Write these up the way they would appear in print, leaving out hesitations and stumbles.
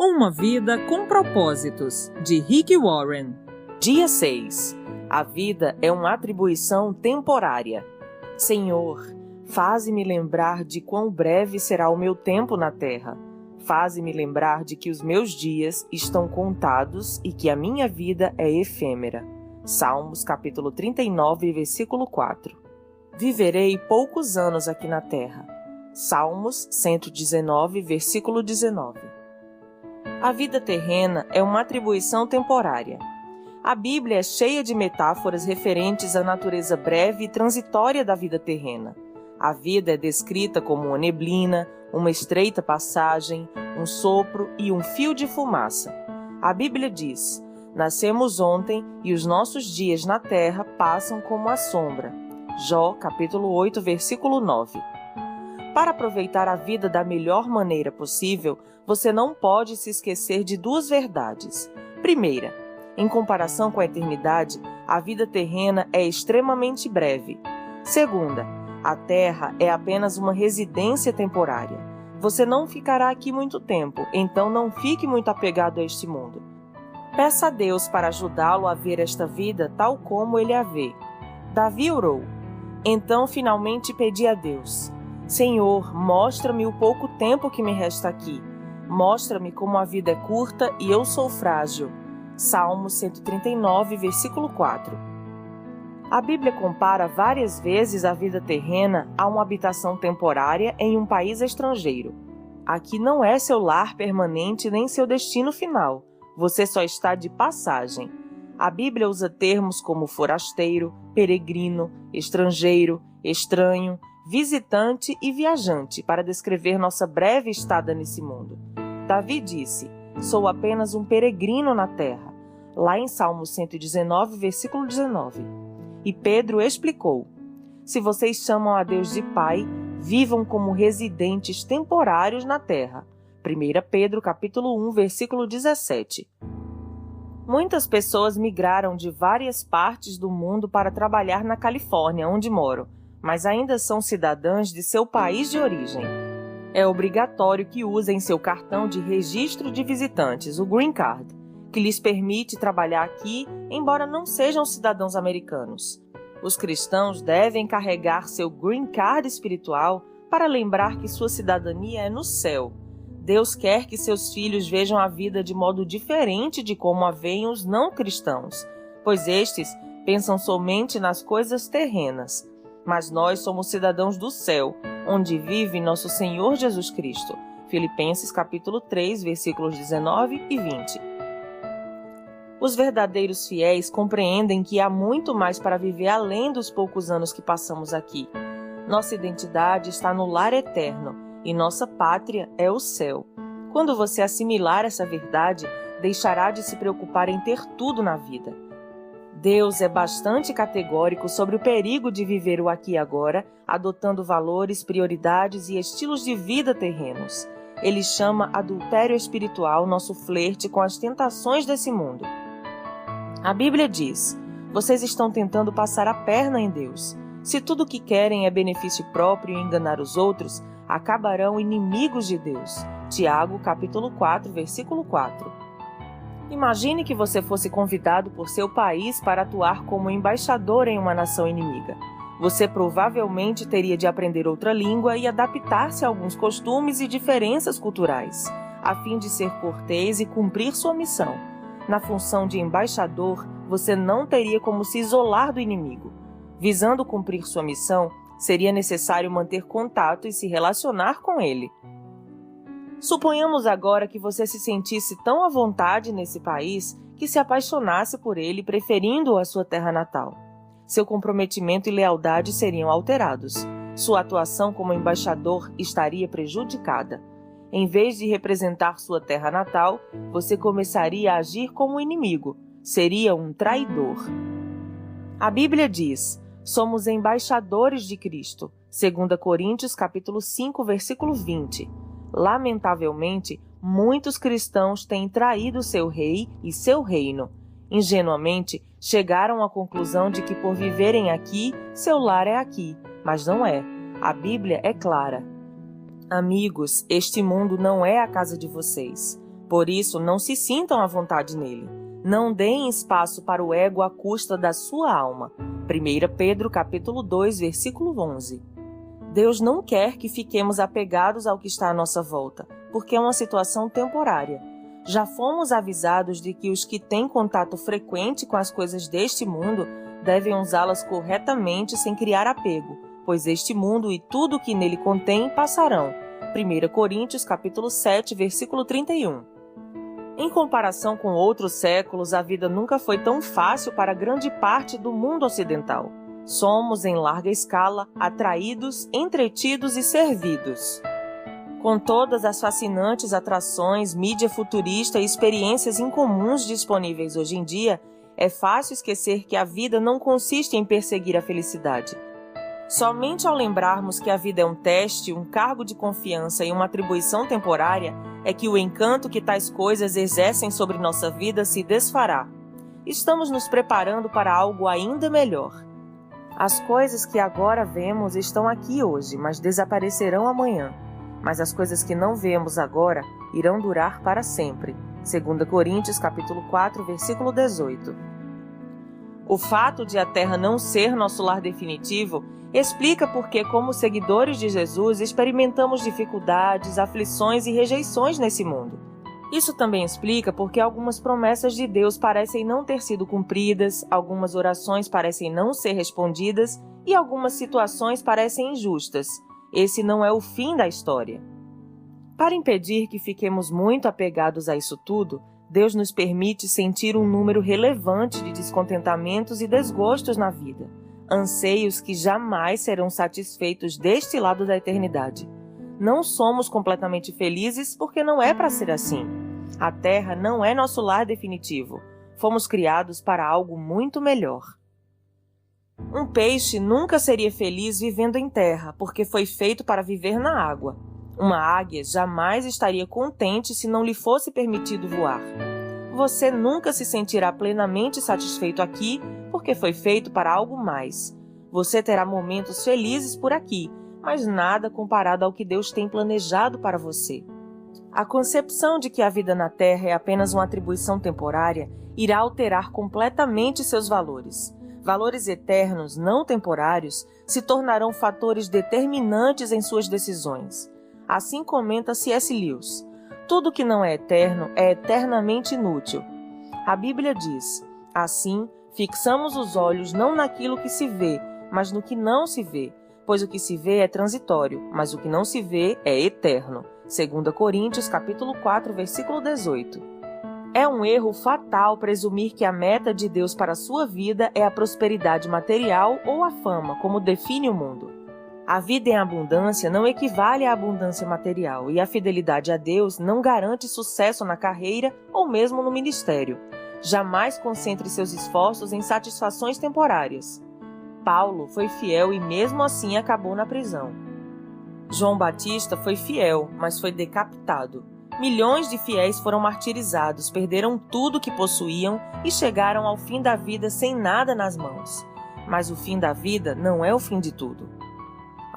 Uma vida com propósitos, de Rick Warren. Dia 6. A vida é uma atribuição temporária. Senhor, faze-me lembrar de quão breve será o meu tempo na terra. Faze-me lembrar de que os meus dias estão contados e que a minha vida é efêmera. Salmos capítulo 39, versículo 4. Viverei poucos anos aqui na terra. Salmos 119, versículo 19. A vida terrena é uma atribuição temporária. A Bíblia é cheia de metáforas referentes à natureza breve e transitória da vida terrena. A vida é descrita como uma neblina, uma estreita passagem, um sopro e um fio de fumaça. A Bíblia diz: nascemos ontem e os nossos dias na terra passam como a sombra. Jó, capítulo 8, versículo 9. Para aproveitar a vida da melhor maneira possível, você não pode se esquecer de duas verdades. Primeira, em comparação com a eternidade, a vida terrena é extremamente breve. Segunda, a terra é apenas uma residência temporária. Você não ficará aqui muito tempo, então não fique muito apegado a este mundo. Peça a Deus para ajudá-lo a ver esta vida tal como ele a vê. Davi orou. Então finalmente pedi a Deus: Senhor, mostra-me o pouco tempo que me resta aqui. Mostra-me como a vida é curta e eu sou frágil. Salmo 139, versículo 4. A Bíblia compara várias vezes a vida terrena a uma habitação temporária em um país estrangeiro. Aqui não é seu lar permanente nem seu destino final. Você só está de passagem. A Bíblia usa termos como forasteiro, peregrino, estrangeiro, estranho, visitante e viajante para descrever nossa breve estada nesse mundo. Davi disse: sou apenas um peregrino na terra, lá em Salmo 119, versículo 19. E Pedro explicou: se vocês chamam a Deus de Pai, vivam como residentes temporários na terra. 1 Pedro capítulo 1, versículo 17. Muitas pessoas migraram de várias partes do mundo para trabalhar na Califórnia, onde moro, mas ainda são cidadãs de seu país de origem. É obrigatório que usem seu cartão de registro de visitantes, o Green Card, que lhes permite trabalhar aqui, embora não sejam cidadãos americanos. Os cristãos devem carregar seu Green Card espiritual para lembrar que sua cidadania é no céu. Deus quer que seus filhos vejam a vida de modo diferente de como a veem os não cristãos, pois estes pensam somente nas coisas terrenas. Mas nós somos cidadãos do céu, onde vive nosso Senhor Jesus Cristo. Filipenses capítulo 3, versículos 19 e 20. Os verdadeiros fiéis compreendem que há muito mais para viver além dos poucos anos que passamos aqui. Nossa identidade está no lar eterno e nossa pátria é o céu. Quando você assimilar essa verdade, deixará de se preocupar em ter tudo na vida. Deus é bastante categórico sobre o perigo de viver o aqui e agora, adotando valores, prioridades e estilos de vida terrenos. Ele chama adultério espiritual nosso flerte com as tentações desse mundo. A Bíblia diz: vocês estão tentando passar a perna em Deus. Se tudo o que querem é benefício próprio e enganar os outros, acabarão inimigos de Deus. Tiago, capítulo 4, versículo 4. Imagine que você fosse convidado por seu país para atuar como embaixador em uma nação inimiga. Você provavelmente teria de aprender outra língua e adaptar-se a alguns costumes e diferenças culturais, a fim de ser cortês e cumprir sua missão. Na função de embaixador, você não teria como se isolar do inimigo. Visando cumprir sua missão, seria necessário manter contato e se relacionar com ele. Suponhamos agora que você se sentisse tão à vontade nesse país que se apaixonasse por ele, preferindo-o à sua terra natal. Seu comprometimento e lealdade seriam alterados. Sua atuação como embaixador estaria prejudicada. Em vez de representar sua terra natal, você começaria a agir como inimigo. Seria um traidor. A Bíblia diz: somos embaixadores de Cristo. 2 Coríntios capítulo 5, versículo 20. Lamentavelmente, muitos cristãos têm traído seu rei e seu reino. Ingenuamente, chegaram à conclusão de que por viverem aqui, seu lar é aqui, mas não é. A Bíblia é clara. Amigos, este mundo não é a casa de vocês. Por isso, não se sintam à vontade nele. Não deem espaço para o ego à custa da sua alma. 1 Pedro capítulo 2, versículo 11. Deus não quer que fiquemos apegados ao que está à nossa volta, porque é uma situação temporária. Já fomos avisados de que os que têm contato frequente com as coisas deste mundo devem usá-las corretamente sem criar apego, pois este mundo e tudo o que nele contém passarão. 1 Coríntios capítulo 7, versículo 31. Em comparação com outros séculos, a vida nunca foi tão fácil para grande parte do mundo ocidental. Somos, em larga escala, atraídos, entretidos e servidos. Com todas as fascinantes atrações, mídia futurista e experiências incomuns disponíveis hoje em dia, é fácil esquecer que a vida não consiste em perseguir a felicidade. Somente ao lembrarmos que a vida é um teste, um cargo de confiança e uma atribuição temporária, é que o encanto que tais coisas exercem sobre nossa vida se desfará. Estamos nos preparando para algo ainda melhor. As coisas que agora vemos estão aqui hoje, mas desaparecerão amanhã. Mas as coisas que não vemos agora irão durar para sempre. 2 Coríntios capítulo 4, versículo 18. O fato de a Terra não ser nosso lar definitivo explica porque, como seguidores de Jesus, experimentamos dificuldades, aflições e rejeições nesse mundo. Isso também explica porque algumas promessas de Deus parecem não ter sido cumpridas, algumas orações parecem não ser respondidas e algumas situações parecem injustas. Esse não é o fim da história. Para impedir que fiquemos muito apegados a isso tudo, Deus nos permite sentir um número relevante de descontentamentos e desgostos na vida, anseios que jamais serão satisfeitos deste lado da eternidade. Não somos completamente felizes porque não é para ser assim. A Terra não é nosso lar definitivo. Fomos criados para algo muito melhor. Um peixe nunca seria feliz vivendo em terra, porque foi feito para viver na água. Uma águia jamais estaria contente se não lhe fosse permitido voar. Você nunca se sentirá plenamente satisfeito aqui, porque foi feito para algo mais. Você terá momentos felizes por aqui, mas nada comparado ao que Deus tem planejado para você. A concepção de que a vida na Terra é apenas uma atribuição temporária irá alterar completamente seus valores. Valores eternos, não temporários, se tornarão fatores determinantes em suas decisões. Assim comenta C.S. Lewis: tudo que não é eterno é eternamente inútil. A Bíblia diz: assim, fixamos os olhos não naquilo que se vê, mas no que não se vê, pois o que se vê é transitório, mas o que não se vê é eterno. 2 Coríntios capítulo 4, versículo 18. É um erro fatal presumir que a meta de Deus para a sua vida é a prosperidade material ou a fama, como define o mundo. A vida em abundância não equivale à abundância material, e a fidelidade a Deus não garante sucesso na carreira ou mesmo no ministério. Jamais concentre seus esforços em satisfações temporárias. Paulo foi fiel e mesmo assim acabou na prisão. João Batista foi fiel, mas foi decapitado. Milhões de fiéis foram martirizados, perderam tudo que possuíam e chegaram ao fim da vida sem nada nas mãos. Mas o fim da vida não é o fim de tudo.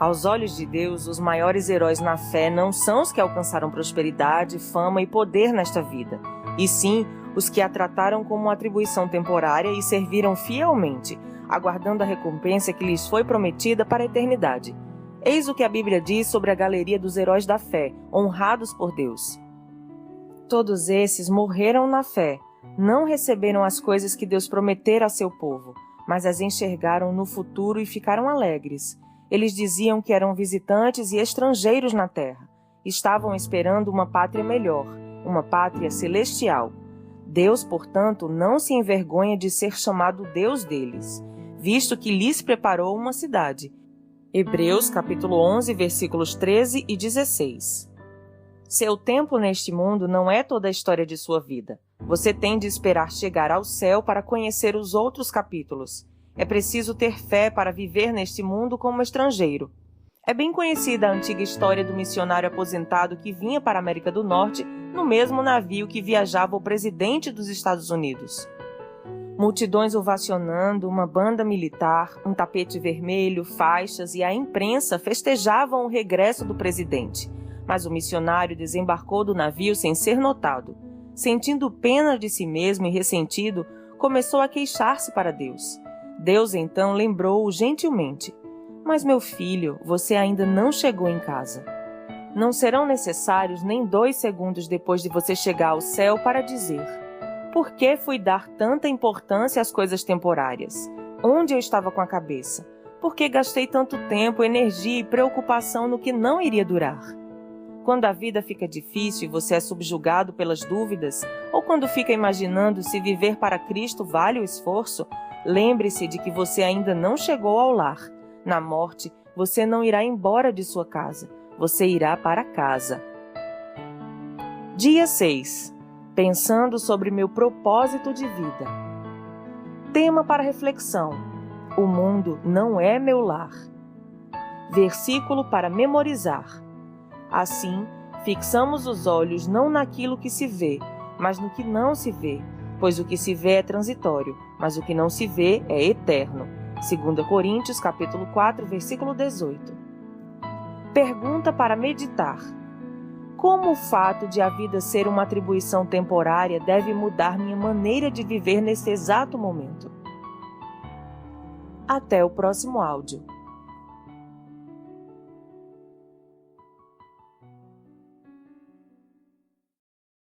Aos olhos de Deus, os maiores heróis na fé não são os que alcançaram prosperidade, fama e poder nesta vida, e sim os que a trataram como uma atribuição temporária e serviram fielmente, aguardando a recompensa que lhes foi prometida para a eternidade. Eis o que a Bíblia diz sobre a galeria dos heróis da fé, honrados por Deus. Todos esses morreram na fé, não receberam as coisas que Deus prometera a seu povo, mas as enxergaram no futuro e ficaram alegres. Eles diziam que eram visitantes e estrangeiros na terra. Estavam esperando uma pátria melhor, uma pátria celestial. Deus, portanto, não se envergonha de ser chamado Deus deles, visto que lhes preparou uma cidade. Hebreus capítulo 11, versículos 13 e 16. Seu tempo neste mundo não é toda a história de sua vida. Você tem de esperar chegar ao céu para conhecer os outros capítulos. É preciso ter fé para viver neste mundo como estrangeiro. É bem conhecida a antiga história do missionário aposentado que vinha para a América do Norte no mesmo navio que viajava o presidente dos Estados Unidos. Multidões ovacionando, uma banda militar, um tapete vermelho, faixas e a imprensa festejavam o regresso do presidente. Mas o missionário desembarcou do navio sem ser notado. Sentindo pena de si mesmo e ressentido, começou a queixar-se para Deus. Deus então lembrou-o gentilmente: "Mas, meu filho, você ainda não chegou em casa. Não serão necessários nem 2 segundos depois de você chegar ao céu para dizer: por que fui dar tanta importância às coisas temporárias? Onde eu estava com a cabeça? Por que gastei tanto tempo, energia e preocupação no que não iria durar?" Quando a vida fica difícil e você é subjugado pelas dúvidas, ou quando fica imaginando se viver para Cristo vale o esforço, lembre-se de que você ainda não chegou ao lar. Na morte, você não irá embora de sua casa, você irá para casa. Dia 6. Pensando sobre meu propósito de vida. Tema para reflexão: o mundo não é meu lar. Versículo para memorizar. Assim, fixamos os olhos não naquilo que se vê, mas no que não se vê, pois o que se vê é transitório, mas o que não se vê é eterno. 2 Coríntios, capítulo 4, versículo 18. Pergunta para meditar: como o fato de a vida ser uma atribuição temporária deve mudar minha maneira de viver nesse exato momento? Até o próximo áudio.